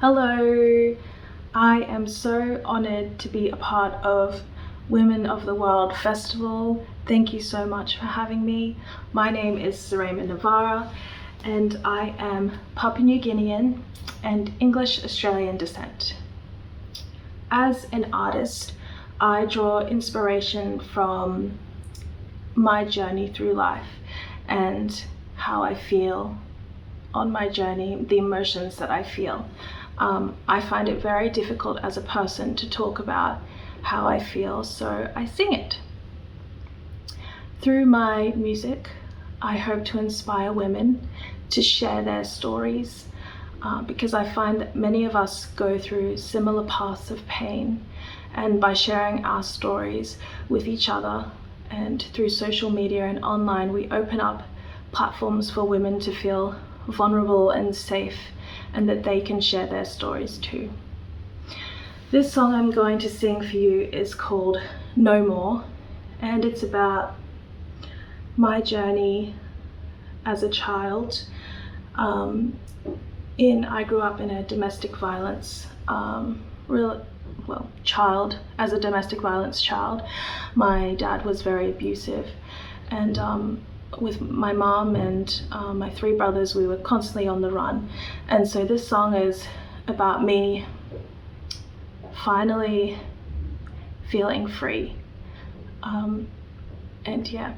Hello, I am so honoured to be a part of Women of the World Festival. Thank you so much for having me. My name is Saraima Navara and I am Papua New Guinean and English Australian descent. As an artist, I draw inspiration from my journey through life and how I feel on my journey, the emotions that I feel. I find it very difficult as a person to talk about how I feel, so I sing it. Through my music, I hope to inspire women to share their stories, because I find that many of us go through similar paths of pain, and by sharing our stories with each other and through social media and online, we open up platforms for women to feel vulnerable and safe, and that they can share their stories too. This song I'm going to sing for you is called No More, and it's about my journey as a child. I grew up in a domestic violence child. As a domestic violence child, my dad was very abusive, and with my mom and my three brothers, we were constantly on the run. And so this song is about me finally feeling free, and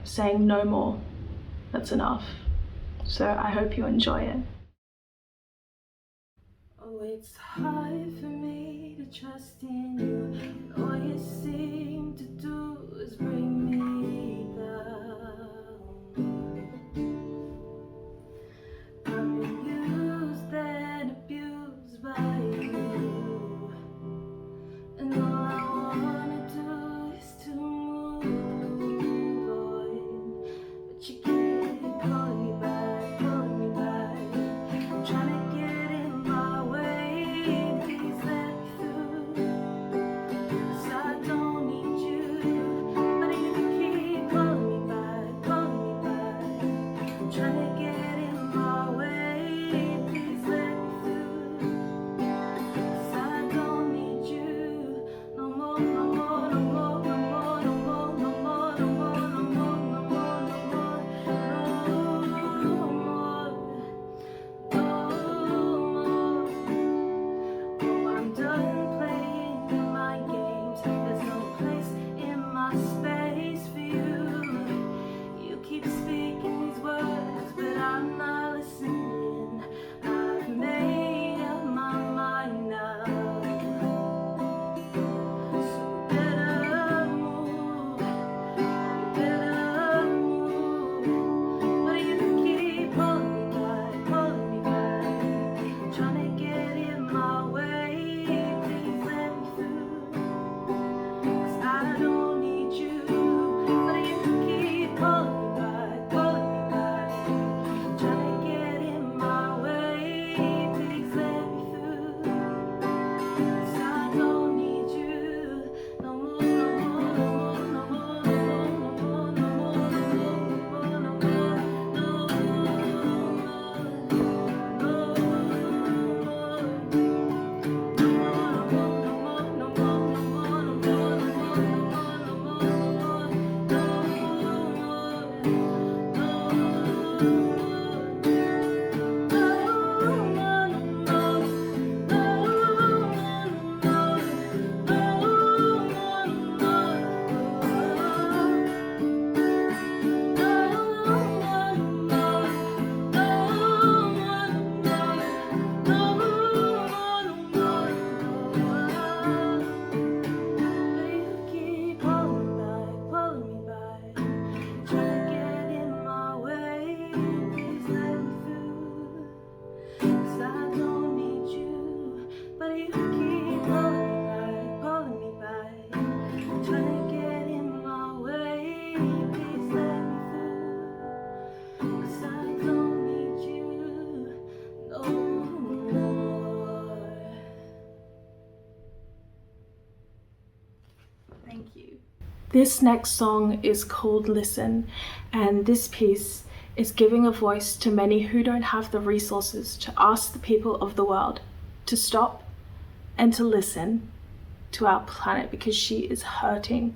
saying no more, that's enough. So I hope you enjoy it. Oh, it's hard for me to trust in you, and all you seem to do is bring me down. I'm used and abused by you, and all I wanna do is to move on, but you keep calling me back, trying to get in my way. Please let me through, 'cause I don't need you, but you keep calling me back, trying to get in my way. Please let me through, 'cause I don't need you no more, no more, no more, no more, no more, no more, no more, no more, no more, no more, no more. Oh, I'm done playing your mind games. There's no place in my space for you. You keep speaking these words, but I'm not listening. I've made up my mind now. So better move, but you keep pulling me back, trying to get in my way. Please let me through, 'cause I don't need you, but you keep pulling me back, trying to get in my way. Please let me through, 'cause I don't need you no more, no more, no more, no more, no more, no more, no more, no more, no more, Thank you. This next song is called Listen, and this piece is giving a voice to many who don't have the resources to ask the people of the world to stop and to listen to our planet, because she is hurting.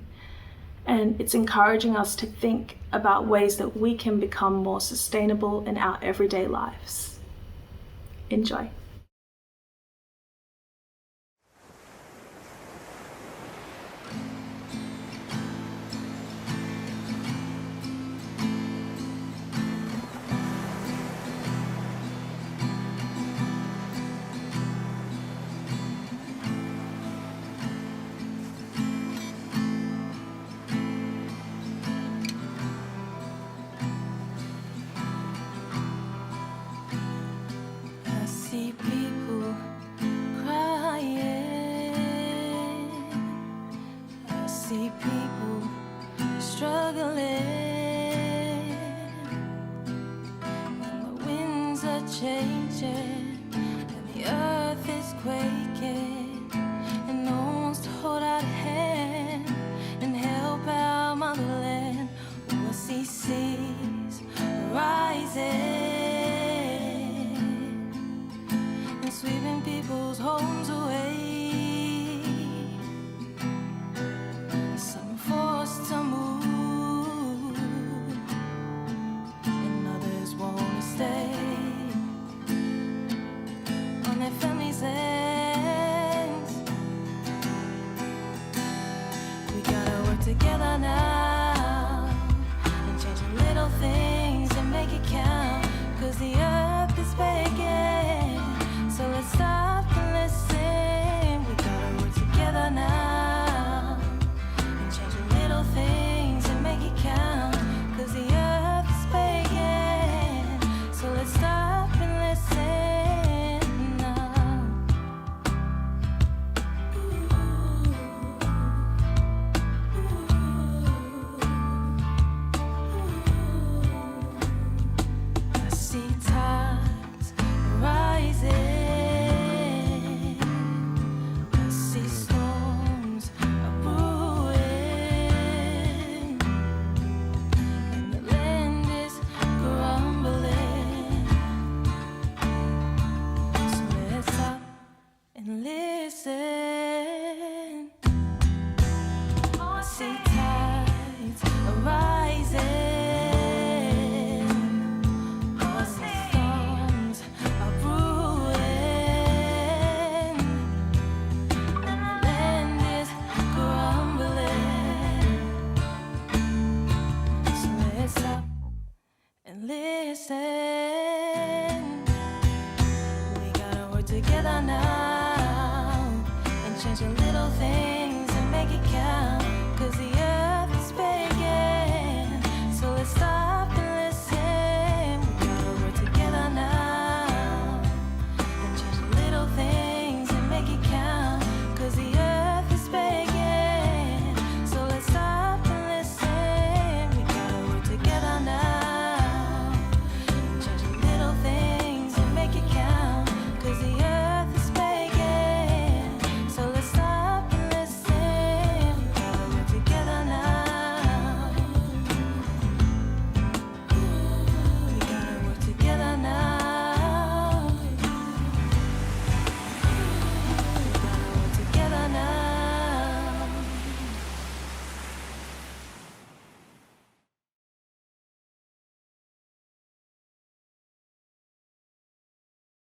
And it's encouraging us to think about ways that we can become more sustainable in our everyday lives. Enjoy. Changing and the earth is quaking.